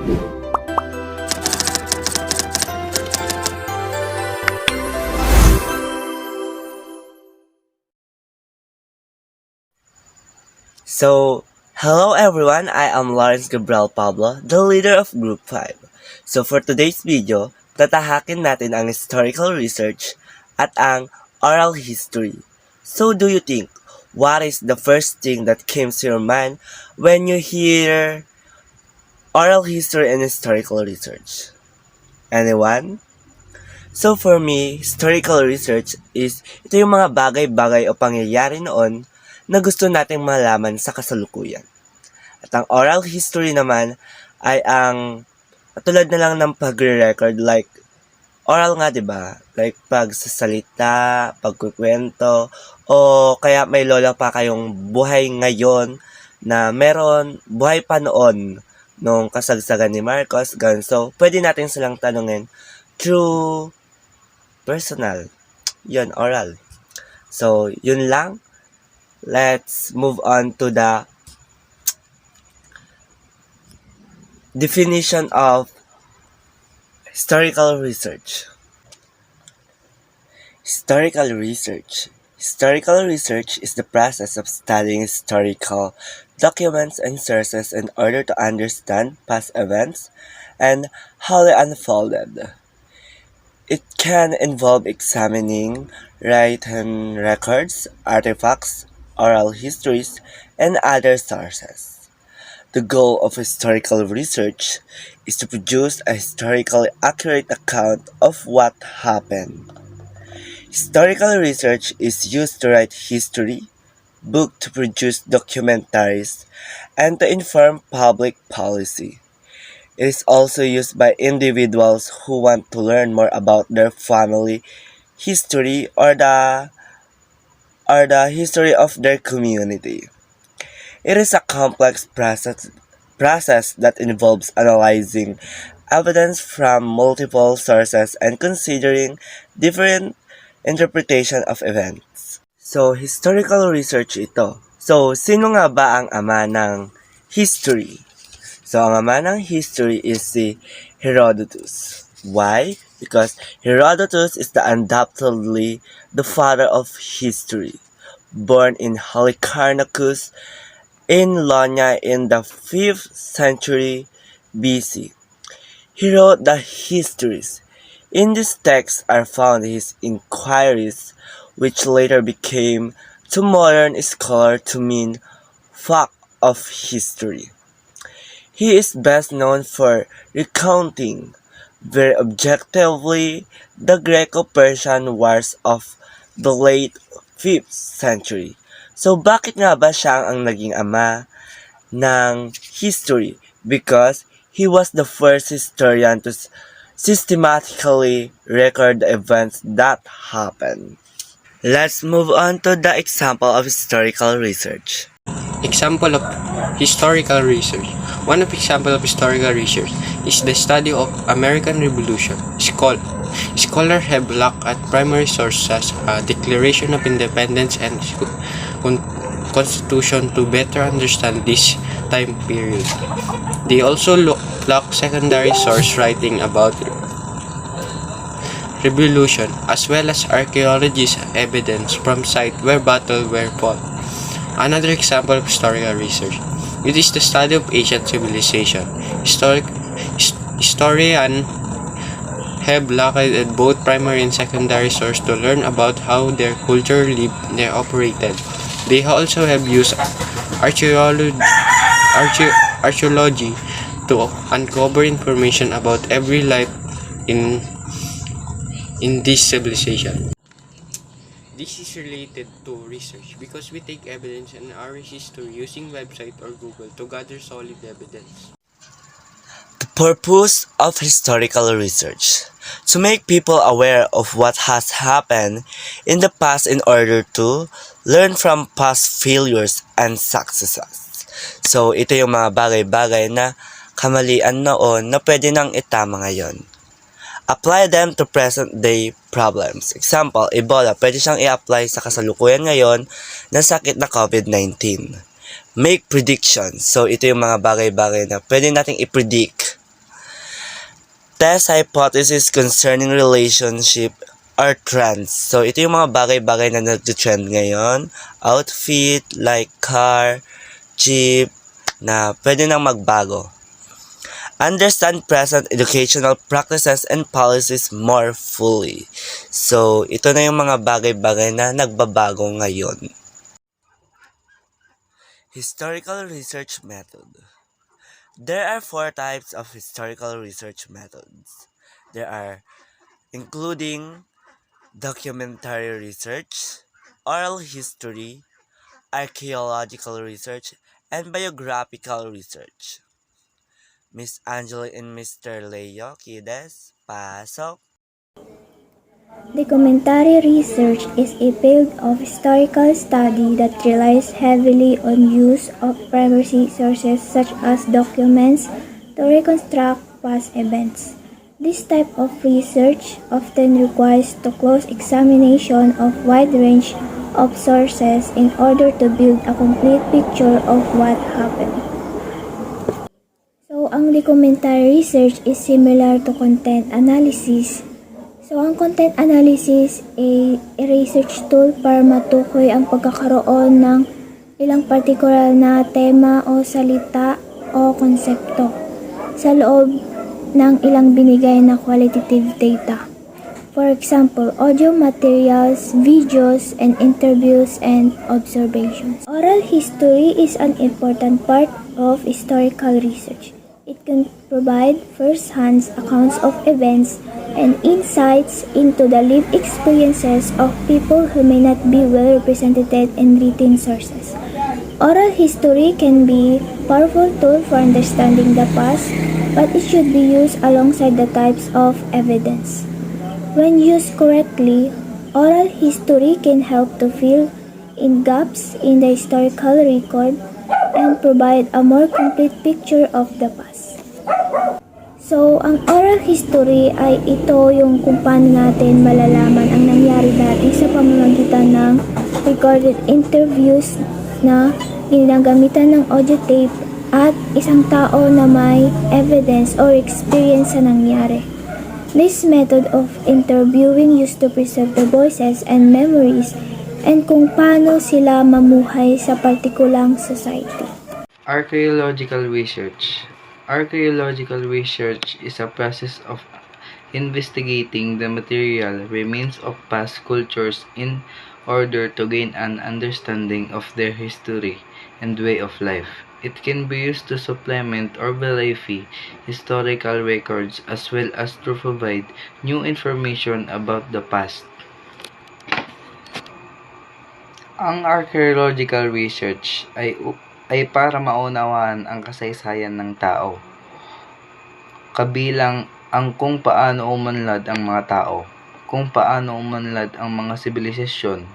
So, hello everyone, I am Lawrence Gabriel Pablo, the leader of Group 5. So for today's video, tatahakin natin ang historical research at ang oral history. So do you think, what is the first thing that comes to your mind when you hear oral history and historical research? Anyone? So for me, historical research is ito yung mga bagay-bagay o pangyayari noon na gusto nating malaman sa kasalukuyan. At ang oral history naman ay ang tulad na lang ng pagre-record, like oral nga 'di ba? Like pagsasalita, pagkukwento, o kaya may lola pa kayong buhay ngayon na meron buhay pa noon nung kasagsagan ni Marcos, ganun. So pwede natin silang tanungin through personal, yun, oral. So yun lang. Let's move on to the definition of historical research. Historical research. Historical research is the process of studying historical documents and sources in order to understand past events and how they unfolded. It can involve examining written records, artifacts, oral histories, and other sources. The goal of historical research is to produce a historically accurate account of what happened. Historical research is used to write history, book to produce documentaries, and to inform public policy. It is also used by individuals who want to learn more about their family history or the history of their community. It is a complex process that involves analyzing evidence from multiple sources and considering different interpretation of events. So, historical research ito. So, sino nga ba ang ama ng history? So, ang ama ng history is si Herodotus. Why? Because Herodotus is undoubtedly the father of history. Born in Halicarnassus in Ionia in the 5th century BC. He wrote the histories. In these texts are found his inquiries, which later became to modern scholar to mean fact of history. He is best known for recounting very objectively the Greco-Persian wars of the late 5th century. So bakit nga ba siya ang naging ama ng history? Because he was the first historian to systematically record the events that happened. Let's move on to the example of historical research. Example of historical research. One of example of historical research is the study of American Revolution. Scholars have looked at primary sources, Declaration of Independence and Constitution to better understand this time period. They also look secondary source writing about revolution as well as archaeological evidence from sites where battles were fought. Another example of historical research. It is the study of ancient civilization. Historians have looked at both primary and secondary sources to learn about how their culture lived and operated. They also have used archaeology to uncover information about every life in this civilization. This is related to research because we take evidence in our history using website or Google to gather solid evidence. The purpose of historical research: to make people aware of what has happened in the past in order to learn from past failures and successes. So ito yung mga bagay-bagay na kamalian noon na pwede nang itama ngayon. Apply them to present-day problems. Example, Ebola, pwede siyang i-apply sa kasalukuyan ngayon na sakit na COVID-19. Make predictions. So, ito yung mga bagay-bagay na pwede nating i-predict Test hypothesis concerning relationship or trends. So, ito yung mga bagay-bagay na nag-trend ngayon. Outfit, like car, jeep, na pwede nang magbago. Understand present educational practices and policies more fully. So, ito na yung mga bagay-bagay na nagbabago ngayon. Historical research method. There are four types of historical research methods. There are including documentary research, oral history, archaeological research, and biographical research. Miss Angela and Mr. Leo Kides, pasok. Documentary research is a field of historical study that relies heavily on use of primary sources such as documents to reconstruct past events. This type of research often requires the close examination of wide range of sources in order to build a complete picture of what happened. So, ang documentary research is similar to content analysis. So, ang content analysis ay research tool para matukoy ang pagkakaroon ng ilang particular na tema o salita o konsepto sa loob ng ilang binigay na qualitative data. For example, audio materials, videos, and interviews and observations. Oral history is an important part of historical research. It can provide first-hand accounts of events and insights into the lived experiences of people who may not be well represented in written sources. Oral history can be a powerful tool for understanding the past, but it should be used alongside the types of evidence. When used correctly, oral history can help to fill in gaps in the historical record and provide a more complete picture of the past. So, ang oral history ay ito yung kung paano natin malalaman ang nangyari dati sa pamamagitan ng recorded interviews na ginagamitan ng audio tape at isang tao na may evidence or experience sa nangyari. This method of interviewing used to preserve the voices and memories and kung paano sila mamuhay sa partikulang society. Archaeological research. Archaeological research is a process of investigating the material remains of past cultures in order to gain an understanding of their history and way of life. It can be used to supplement or verify historical records as well as to provide new information about the past. Ang archaeological research ay para maunawaan ang kasaysayan ng tao, kabilang ang kung paano umunlad ang mga tao, kung paano umunlad ang mga sibilisasyon,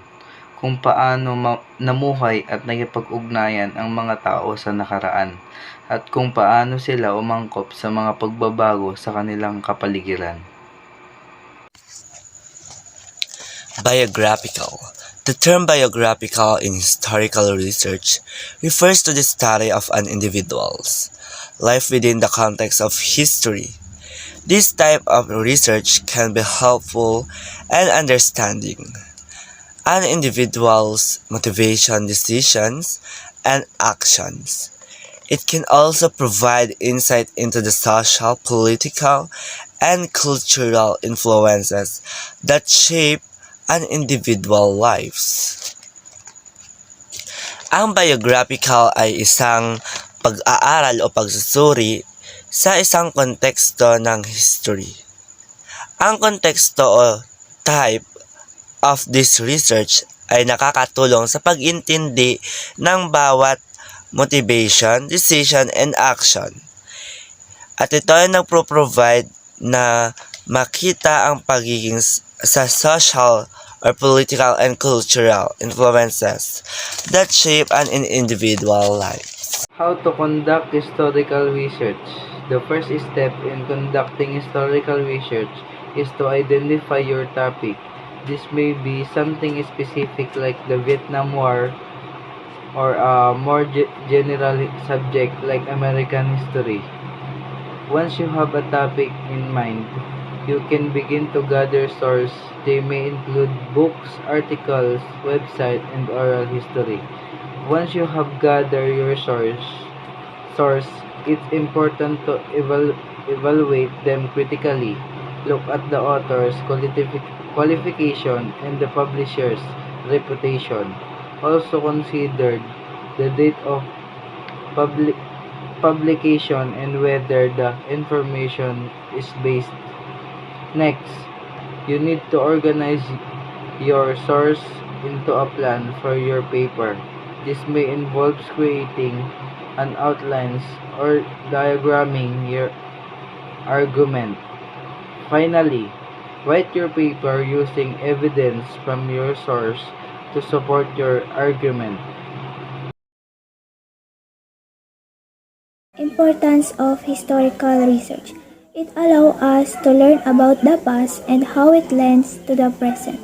kung paano namuhay at nakipag-ugnayan ang mga tao sa nakaraan, at kung paano sila umangkop sa mga pagbabago sa kanilang kapaligiran. Biographical. The term biographical in historical research refers to the study of an individual's life within the context of history. This type of research can be helpful in understanding an individual's motivation, decisions, and actions. It can also provide insight into the social, political, and cultural influences that shape an individual lives. Ang biographical ay isang pag-aaral o pagsusuri sa isang konteksto ng history. Ang konteksto o type of this research ay nakakatulong sa pag-intindi ng bawat motivation, decision, and action. At ito ay nagpro-provide na makita ang pagiging sa social or political and cultural influences that shape an individual life. How to conduct historical research. The first step in conducting historical research is to identify your topic. This may be something specific like the Vietnam War or a more general subject like American history. Once you have a topic in mind, you can begin to gather sources. They may include books, articles, website, and oral history. Once you have gathered your source, it's important to evaluate them critically. Look at the author's qualification and the publisher's reputation. Also consider the date of public publication and whether the information is based. Next, you need to organize your source into a plan for your paper. This may involve creating an outlines or diagramming your argument. Finally, write your paper using evidence from your source to support your argument. Importance of historical research. It allows us to learn about the past and how it lends to the present.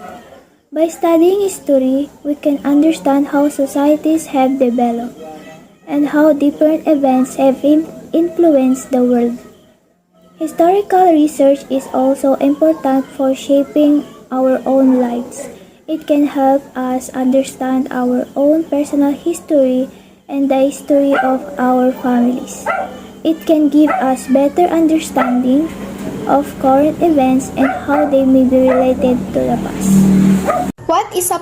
By studying history, we can understand how societies have developed and how different events have influenced the world. Historical research is also important for shaping our own lives. It can help us understand our own personal history and the history of our families. It can give us better understanding of current events and how they may be related to the past. What is a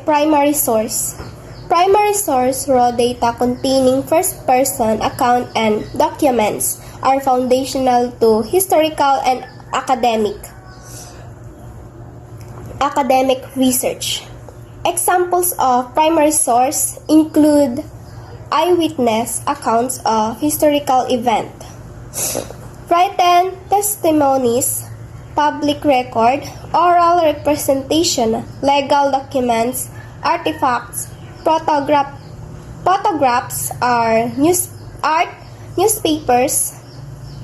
primary source? Primary source raw data containing first-person account and documents are foundational to historical and academic research. Examples of primary source include eyewitness accounts of historical event, written testimonies, public record, oral representation, legal documents, artifacts, photographs are newspapers,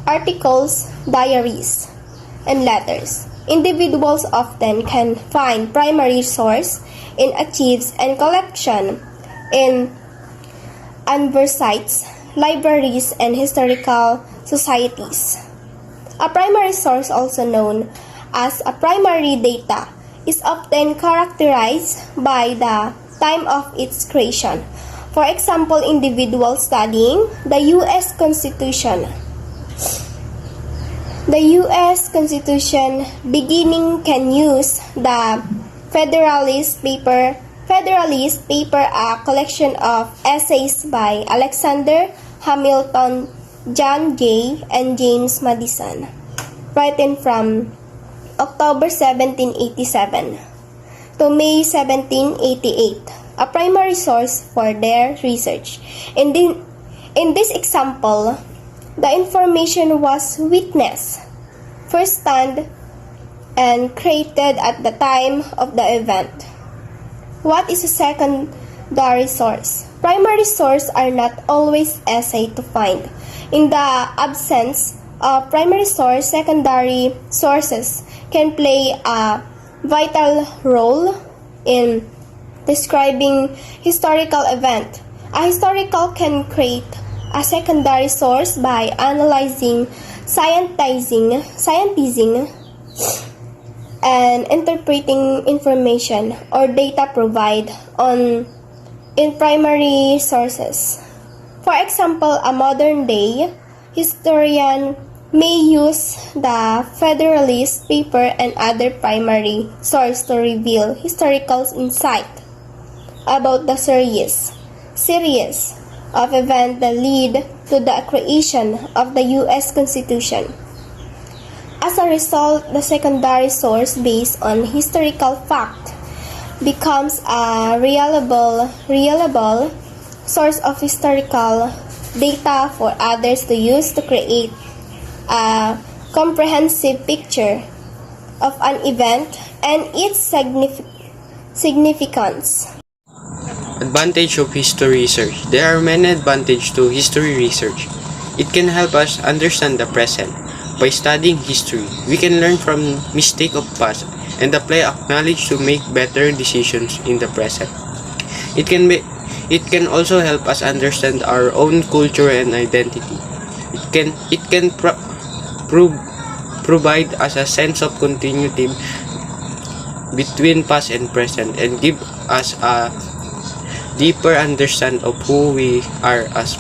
articles, diaries, and letters. Individuals often can find primary source in archives and collection in universities, libraries, and historical societies. A primary source, also known as a primary data, is often characterized by the time of its creation. For example, individuals studying the U.S. Constitution. The U.S. Constitution beginning can use the Federalist Paper, a collection of essays by Alexander Hamilton, John Jay, and James Madison, written from October 1787 to May 1788, a primary source for their research. In this example, the information was witnessed, first-hand, and created at the time of the event. What is a secondary source? Primary sources are not always easy to find. In the absence of primary source, secondary sources can play a vital role in describing historical event. A historical can create a secondary source by analyzing, scientizing, and interpreting information or data provided in primary sources. For example, a modern-day historian may use the Federalist Paper and other primary sources to reveal historical insight about the series of events that lead to the creation of the U.S. Constitution. As a result, the secondary source based on historical fact becomes a reliable source of historical data for others to use to create a comprehensive picture of an event and its significance. Advantage of history research. There are many advantages to history research. It can help us understand the present. By studying history, we can learn from mistakes of past and apply knowledge to make better decisions in the present. It can also help us understand our own culture and identity. It can prove, provide us a sense of continuity between past and present and give us a deeper understanding of who we are as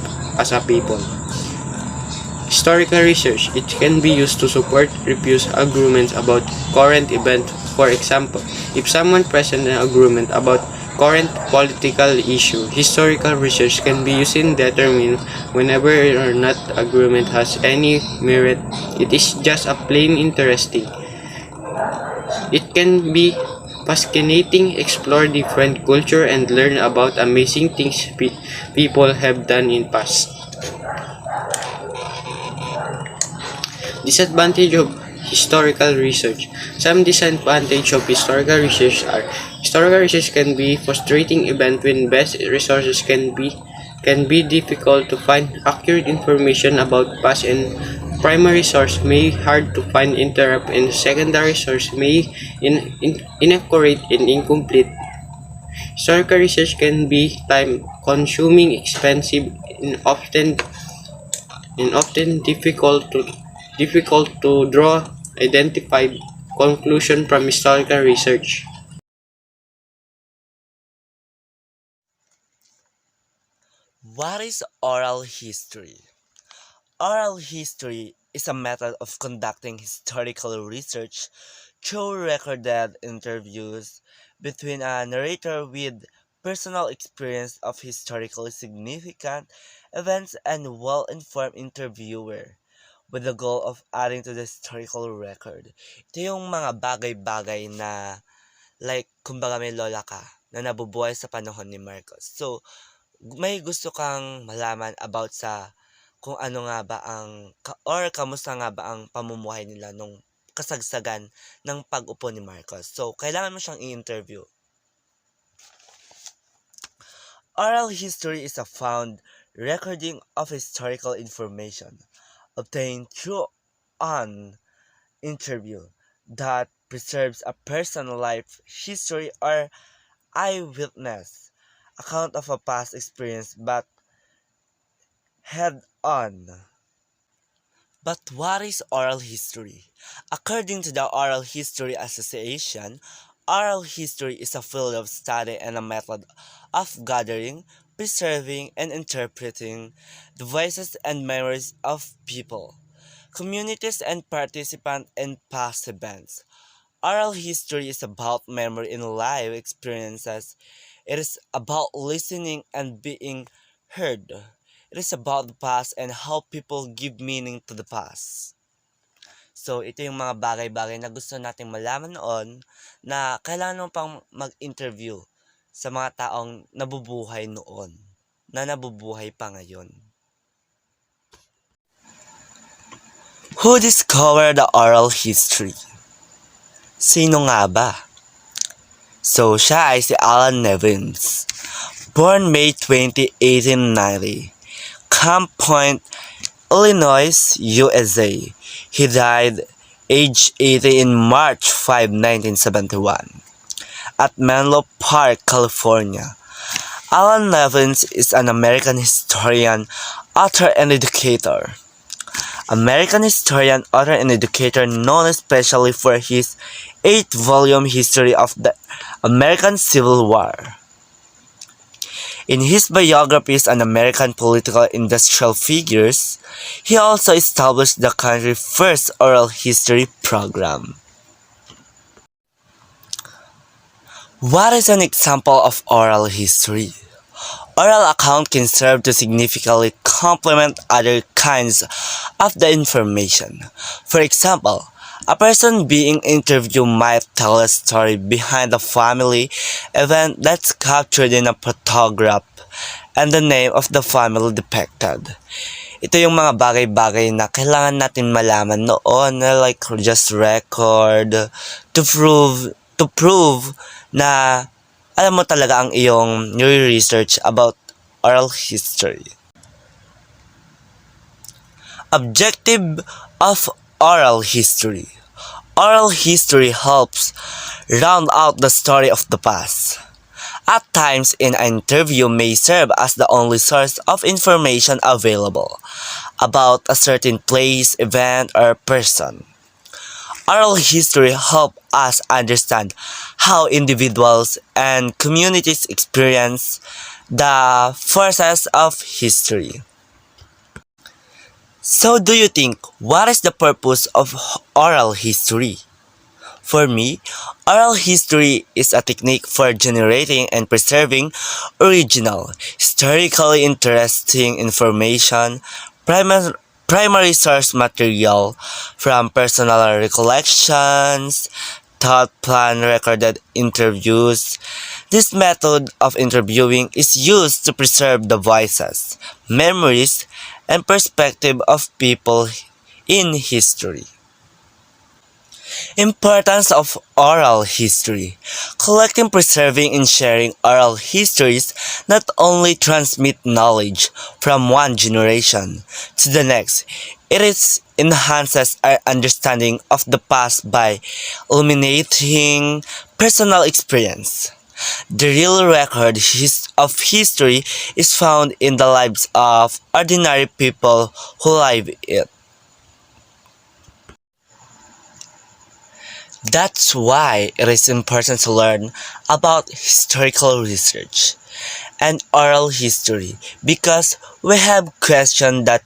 a people. Historical research, it can be used to support refuse arguments about current events. For example, if someone presents an argument about current political issue, historical research can be used in determining whenever or not agreement has any merit. It is just a plain interesting. It can be fascinating, explore different culture and learn about amazing things people have done in past. Disadvantage of historical research. Some disadvantage of historical research are historical research can be frustrating event when best resources can be difficult to find accurate information about past and primary source may hard to find interrupt and secondary source may inaccurate and incomplete. Historical research can be time consuming, expensive, and often difficult to draw identified conclusion from historical research. What is oral history? Oral history is a method of conducting historical research through recorded interviews between a narrator with personal experience of historically significant events and well-informed interviewer with the goal of adding to the historical record. Ito yung mga bagay-bagay na like kumbaga may lola ka na nabubuhay sa panahon ni Marcos. So, may gusto kang malaman about sa kung ano nga ba or kamusta nga ba ang pamumuhay nila nung kasagsagan ng pag-upo ni Marcos. So, kailangan mo siyang i-interview. Oral history is a found recording of historical information obtained through an interview that preserves a personal life history or eyewitness account of a past experience but head on. But what is oral history? According to the Oral History Association, oral history is a field of study and a method of gathering, preserving, and interpreting the voices and memories of people, communities, and participants in past events. Oral history is about memory in life experiences. It is about listening and being heard. It is about the past and how people give meaning to the past. So, ito yung mga bagay-bagay na gusto nating malaman noon na kailangan mo pang mag-interview sa mga taong nabubuhay noon, na nabubuhay pa ngayon. Who discovered the oral history? Sino nga ba? So, siya ay si Alan Nevins. Born May 20, 1890. Camp Point, Illinois, USA. He died age 80 in March 5, 1971 at Menlo Park, California. Alan Nevins is an American historian, author, and educator. American historian, author, and educator known especially for his 8-volume history of the American Civil War. In his biographies on American political industrial figures, he also established the country's first oral history program. What is an example of oral history? Oral account can serve to significantly complement other kinds of the information. For example, a person being interviewed might tell a story behind a family event that's captured in a photograph and the name of the family depicted. Ito yung mga bagay-bagay na kailangan natin malaman noon na like just record to prove na alam mo talaga ang iyong research about oral history. Objective of oral history. Oral history helps round out the story of the past. at times in an interview may serve as the only source of information available about a certain place, event, or person. Oral history helps us understand how individuals and communities experience the forces of history. So do you think what is the purpose of oral history? For me, oral history is a technique for generating and preserving original, historically interesting information, primary source material from personal recollections, thought plan recorded interviews. This method of interviewing is used to preserve the voices, memories, and perspective of people in history. Importance of oral history. Collecting, preserving, and sharing oral histories not only transmit knowledge from one generation to the next, enhances our understanding of the past by illuminating personal experience. The real record of history is found in the lives of ordinary people who live it. That's why it is important to learn about historical research and oral history because we have questions that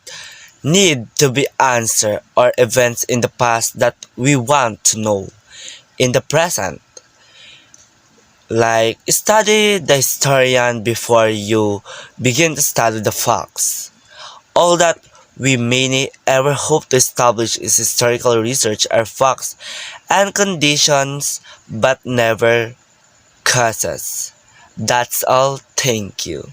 need to be answered or events in the past that we want to know in the present. Like study the historian before you begin to study the facts. All that we may ever hope to establish is historical research are facts and conditions but never causes. That's all. Thank you.